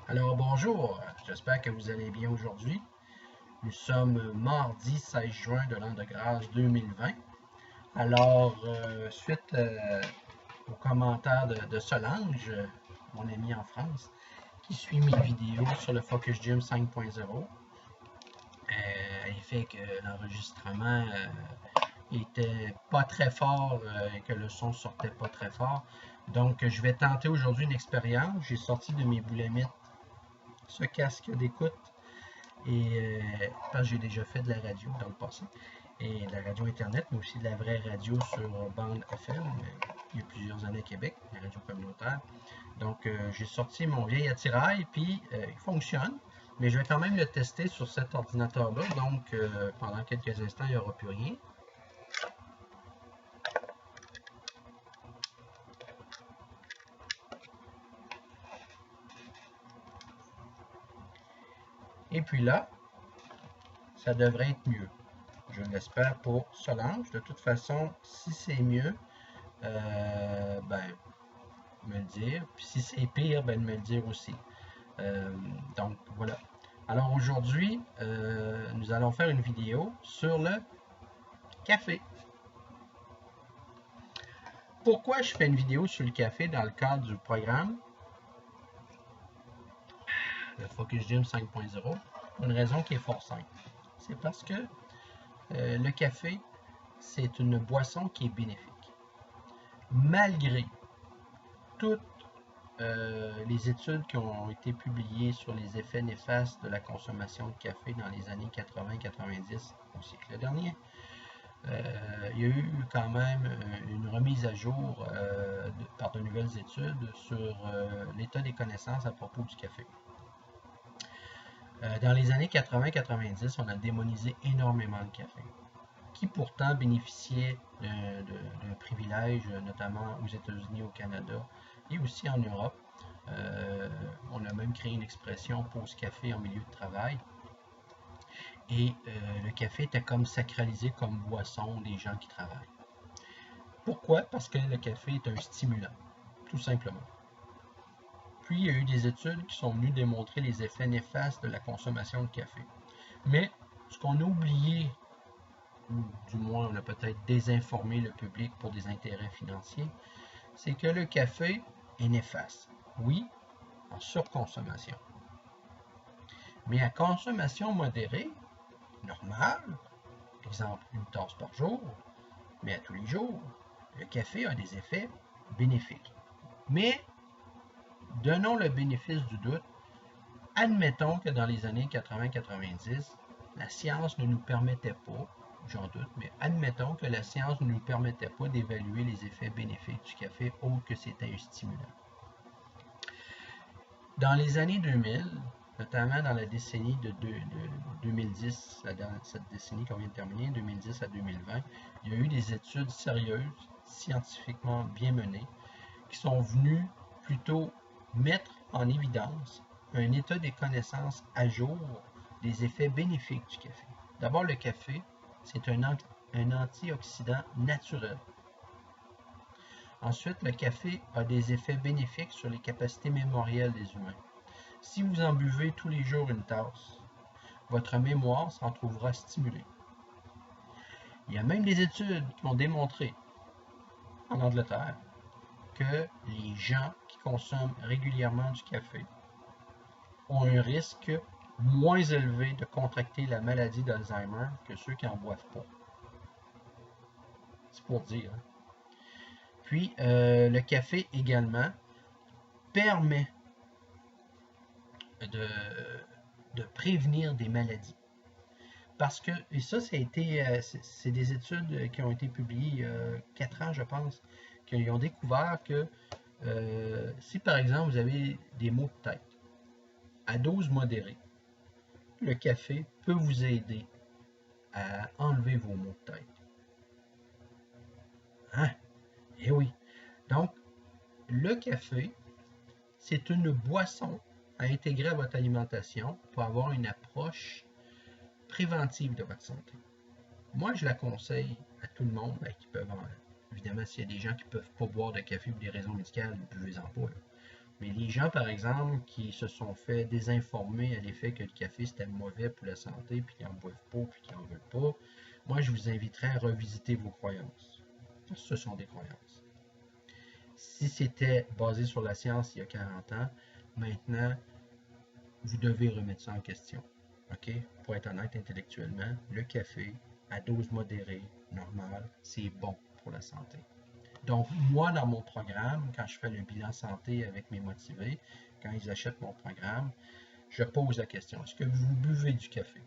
Alors bonjour, j'espère que vous allez bien aujourd'hui. Nous sommes mardi 16 juin de l'an de grâce 2020. Alors, suite aux commentaires de Solange, mon ami en France, qui suit mes vidéos sur le Focus Gym 5.0, il fait que l'enregistrement était pas très fort et que le son sortait pas très fort. Donc, je vais tenter aujourd'hui une expérience. J'ai sorti de mes boulamites ce casque d'écoute et parce que j'ai déjà fait de la radio dans le passé et de la radio internet, mais aussi de la vraie radio sur bande FM il y a plusieurs années à Québec, la radio communautaire. Donc j'ai sorti mon vieil attirail puis il fonctionne, mais je vais quand même le tester sur cet ordinateur-là. Donc pendant quelques instants, il n'y aura plus rien. Et puis là, ça devrait être mieux. Je l'espère pour Solange. De toute façon, si c'est mieux, ben, me le dire. Puis si c'est pire, ben, de me le dire aussi. Donc, voilà. Alors aujourd'hui, nous allons faire une vidéo sur le café. Pourquoi je fais une vidéo sur le café dans le cadre du programme le Focus Gym 5.0? Pour une raison qui est fort simple. C'est parce que le café, c'est une boisson qui est bénéfique. Malgré toutes les études qui ont été publiées sur les effets néfastes de la consommation de café dans les années 80-90 au siècle dernier, il y a eu quand même une remise à jour par de nouvelles études sur l'état des connaissances à propos du café. Dans les années 80-90, on a démonisé énormément le café, qui pourtant bénéficiait d'un privilège, notamment aux États-Unis, au Canada et aussi en Europe. On a même créé une expression pause café en milieu de travail. Et le café était comme sacralisé comme boisson des gens qui travaillent. Pourquoi? Parce que le café est un stimulant, tout simplement. Puis il y a eu des études qui sont venues démontrer les effets néfastes de la consommation de café. Mais ce qu'on a oublié, ou du moins on a peut-être désinformé le public pour des intérêts financiers, c'est que le café est néfaste. Oui, en surconsommation. Mais à consommation modérée, normale, exemple une tasse par jour, mais à tous les jours, le café a des effets bénéfiques. Mais donnons le bénéfice du doute. Admettons que dans les années 80-90, la science ne nous permettait pas, j'en doute, mais admettons que la science ne nous permettait pas d'évaluer les effets bénéfiques du café autre que c'était un stimulant. Dans les années 2000, notamment dans la décennie de 2010, cette décennie qu'on vient de terminer, 2010 à 2020, il y a eu des études sérieuses, scientifiquement bien menées, qui sont venues plutôt mettre en évidence un état des connaissances à jour des effets bénéfiques du café. D'abord, le café, c'est un antioxydant naturel. Ensuite, le café a des effets bénéfiques sur les capacités mémorielles des humains. Si vous en buvez tous les jours une tasse, votre mémoire s'en trouvera stimulée. Il y a même des études qui ont démontré, en Angleterre, que les gens qui consomment régulièrement du café ont un risque moins élevé de contracter la maladie d'Alzheimer que ceux qui n'en boivent pas. C'est pour dire. Puis, le café également permet de prévenir des maladies. Parce que, et ça, c'est des études qui ont été publiées il y a 4 ans, je pense, qui ont découvert que si par exemple vous avez des maux de tête à dose modérée, le café peut vous aider à enlever vos maux de tête. Hein? Eh oui. Donc, le café, c'est une boisson à intégrer à votre alimentation pour avoir une approche préventive de votre santé. Moi, je la conseille à tout le monde qui peuvent évidemment, s'il y a des gens qui ne peuvent pas boire de café pour des raisons médicales, buvez-en pas. Là. Mais Les gens, par exemple, qui se sont fait désinformer à l'effet que le café c'était mauvais pour la santé, puis qu'ils n'en boivent pas, puis qu'ils n'en veulent pas, moi je vous inviterais à revisiter vos croyances. Ce sont des croyances. Si c'était basé sur la science il y a 40 ans, maintenant, vous devez remettre ça en question. OK? Pour être honnête intellectuellement, le café à dose modérée, normale, c'est bon pour la santé. Donc, moi, dans mon programme, quand je fais le bilan santé avec mes motivés, quand ils achètent mon programme, je pose la question, est-ce que vous buvez du café?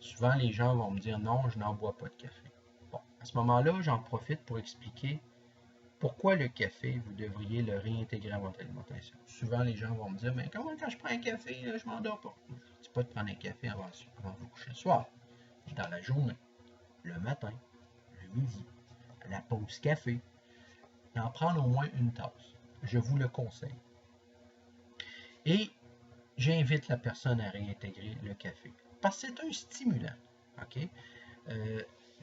Souvent, les gens vont me dire, non, je n'en bois pas de café. Bon, à ce moment-là, j'en profite pour expliquer pourquoi le café, vous devriez le réintégrer à votre alimentation. Souvent, les gens vont me dire, mais comment quand je prends un café, je ne m'endors pas? Je ne dis pas de prendre un café avant de vous coucher le soir. Dans la journée, le matin, le midi, à la pause café, et en prendre au moins une tasse. Je vous le conseille. Et j'invite la personne à réintégrer le café. Parce que c'est un stimulant. OK?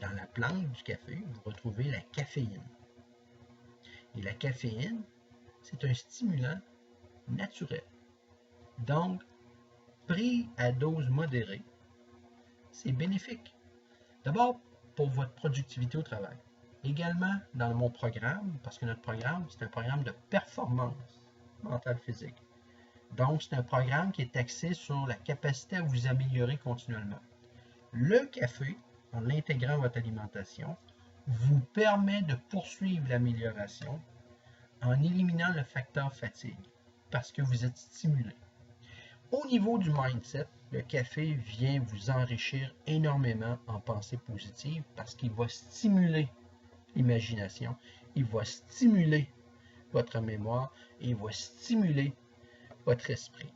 Dans la plante du café, vous retrouvez la caféine. Et la caféine, c'est un stimulant naturel. Donc, pris à dose modérée, c'est bénéfique. D'abord, pour votre productivité au travail. Également, dans mon programme, parce que notre programme, c'est un programme de performance mentale physique. Donc, c'est un programme qui est axé sur la capacité à vous améliorer continuellement. Le café, en l'intégrant à votre alimentation, vous permet de poursuivre l'amélioration en éliminant le facteur fatigue, parce que vous êtes stimulé. Au niveau du mindset, le café vient vous enrichir énormément en pensée positive parce qu'il va stimuler l'imagination, il va stimuler votre mémoire et il va stimuler votre esprit.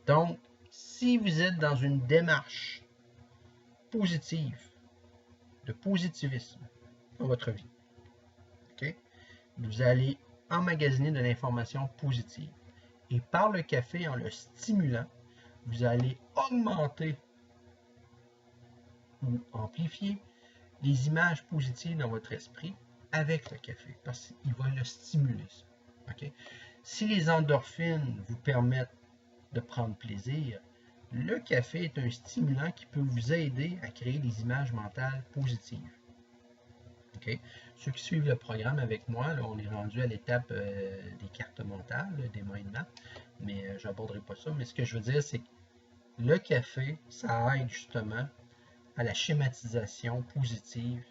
Donc, si vous êtes dans une démarche positive, de positivisme dans votre vie, okay, vous allez emmagasiner de l'information positive. Et par le café, en le stimulant, vous allez augmenter ou amplifier les images positives dans votre esprit avec le café, parce qu'il va le stimuler. Okay? Si les endorphines vous permettent de prendre plaisir, le café est un stimulant qui peut vous aider à créer des images mentales positives. Okay? Ceux qui suivent le programme avec moi, là, on est rendu à l'étape des cartes mentales, des mind maps, mais je n'aborderai pas ça. Mais ce que je veux dire, c'est que le café, ça aide justement à la schématisation positive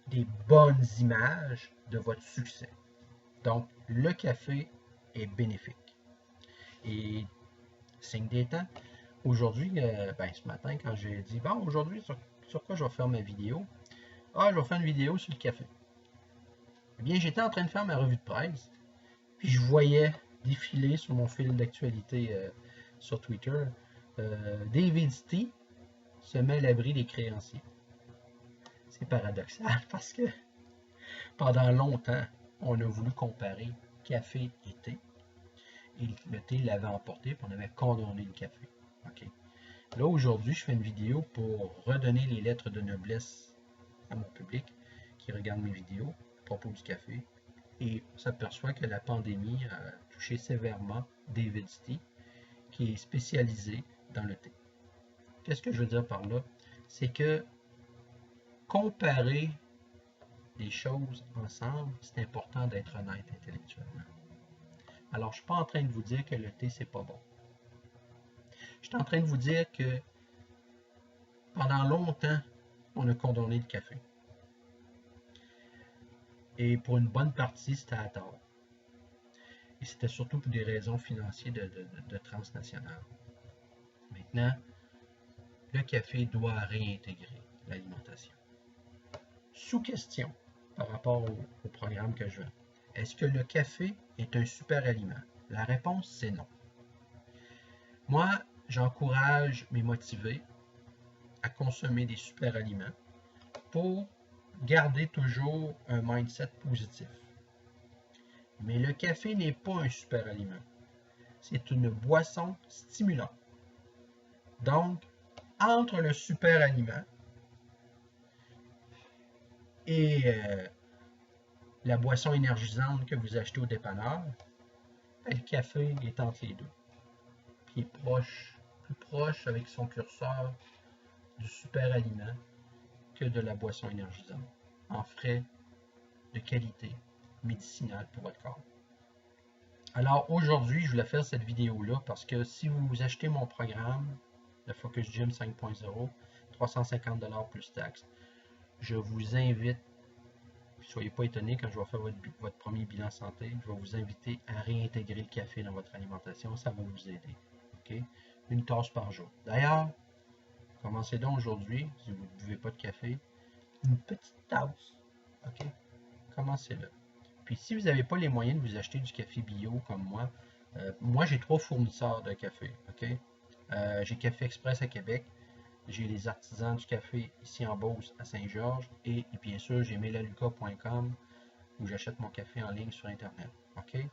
des bonnes images de votre succès. Donc, le café est bénéfique. Et signe des temps, aujourd'hui, ce matin, quand j'ai dit, bon, aujourd'hui, sur quoi je vais faire ma vidéo? Ah, je vais faire une vidéo sur le café. Eh bien, j'étais en train de faire ma revue de presse, puis je voyais défiler sur mon fil d'actualité sur Twitter, David Stee se met à l'abri des créanciers. C'est paradoxal parce que pendant longtemps, on a voulu comparer café et thé. Et le thé l'avait emporté, puis on avait condamné le café. Okay. Là, aujourd'hui, je fais une vidéo pour redonner les lettres de noblesse à mon public qui regarde mes vidéos à propos du café. Et on s'aperçoit que la pandémie a touché sévèrement David Stee, qui est spécialisé dans le thé. Qu'est-ce que je veux dire par là? C'est que comparer les choses ensemble, c'est important d'être honnête intellectuellement. Alors, je ne suis pas en train de vous dire que le thé, c'est pas bon. Je suis en train de vous dire que pendant longtemps, on a condamné le café. Et pour une bonne partie, c'était à tort. Et c'était surtout pour des raisons financières de transnationales. Maintenant, le café doit réintégrer l'alimentation. Sous question par rapport au programme que je veux. Est-ce que le café est un super aliment? La réponse, c'est non. Moi, j'encourage mes motivés à consommer des super aliments pour garder toujours un mindset positif. Mais le café n'est pas un super aliment. C'est une boisson stimulante. Donc, entre le super aliment et la boisson énergisante que vous achetez au dépanneur, Ben, le café est entre les deux. Puis il est proche, plus proche avec son curseur du super aliment que de la boisson énergisante, en frais de qualité médicinale pour votre corps. Alors aujourd'hui, je voulais faire cette vidéo-là parce que si vous achetez mon programme, le Focus Gym 5.0, 350$ plus taxes, je vous invite, ne soyez pas étonnés quand je vais faire votre premier bilan santé, je vais vous inviter à réintégrer le café dans votre alimentation, ça va vous aider. Okay? Une tasse par jour. D'ailleurs, commencez donc aujourd'hui, si vous ne buvez pas de café, une petite tasse. Okay? Commencez-le. Puis si vous n'avez pas les moyens de vous acheter du café bio comme moi j'ai 3 fournisseurs de café. Okay? J'ai Café Express à Québec, j'ai les artisans du café ici en Beauce à Saint-Georges et bien sûr j'ai melaluca.com où j'achète mon café en ligne sur Internet. Okay?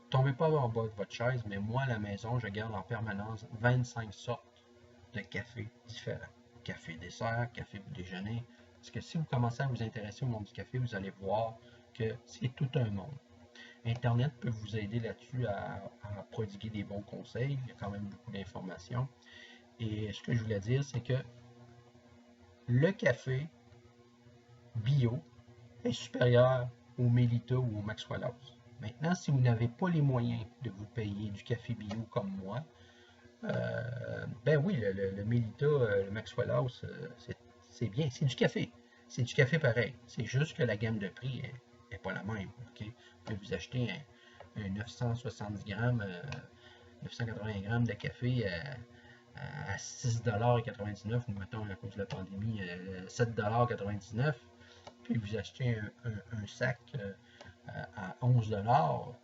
Tombez pas en bas de votre chaise, mais moi à la maison je garde en permanence 25 sortes de café différents. Café dessert, café déjeuner. Parce que si vous commencez à vous intéresser au monde du café, vous allez voir que c'est tout un monde. Internet peut vous aider là-dessus à prodiguer des bons conseils. Il y a quand même beaucoup d'informations. Et ce que je voulais dire, c'est que le café bio est supérieur au Mélita ou au Maxwell House. Maintenant, si vous n'avez pas les moyens de vous payer du café bio comme moi, ben oui, le Mélita, le Maxwell House, c'est bien, c'est du café. C'est du café pareil. C'est juste que la gamme de prix n'est pas la même. Okay? Vous pouvez vous acheter un 970 grammes, 980 grammes de café à 6,99$ ou mettons à cause de la pandémie 7,99$. Puis vous achetez un sac à 11$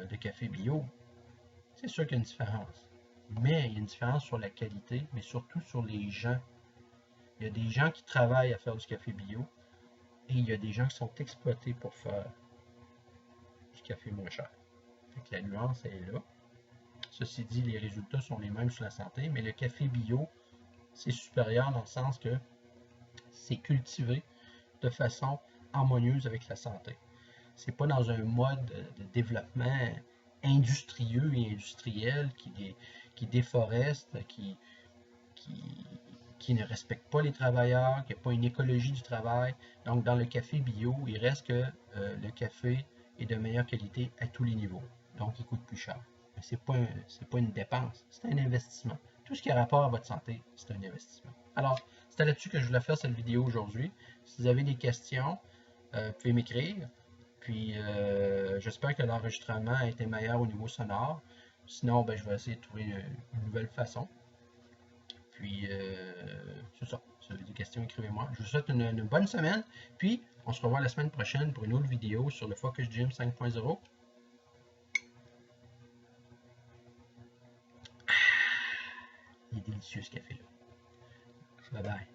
de café bio. C'est sûr qu'il y a une différence. Mais il y a une différence sur la qualité, mais surtout sur les gens. Il y a des gens qui travaillent à faire du café bio et il y a des gens qui sont exploités pour faire du café moins cher. Fait que la nuance est là. Ceci dit, les résultats sont les mêmes sur la santé, mais le café bio, c'est supérieur dans le sens que c'est cultivé de façon harmonieuse avec la santé. C'est pas dans un mode de développement industrieux et industriel qui déforeste, qui ne respecte pas les travailleurs, qui n'a pas une écologie du travail. Donc, dans le café bio, il reste que le café est de meilleure qualité à tous les niveaux. Donc, il coûte plus cher. Mais ce n'est pas une dépense, c'est un investissement. Tout ce qui a rapport à votre santé, c'est un investissement. Alors, c'était là-dessus que je voulais faire cette vidéo aujourd'hui. Si vous avez des questions, vous pouvez m'écrire. Puis, j'espère que l'enregistrement a été meilleur au niveau sonore. Sinon, ben, je vais essayer de trouver une nouvelle façon. Puis, c'est ça. Si vous avez des questions, écrivez-moi. Je vous souhaite une bonne semaine. Puis, on se revoit la semaine prochaine pour une autre vidéo sur le Focus Gym 5.0. Il est délicieux ce café-là. Bye bye.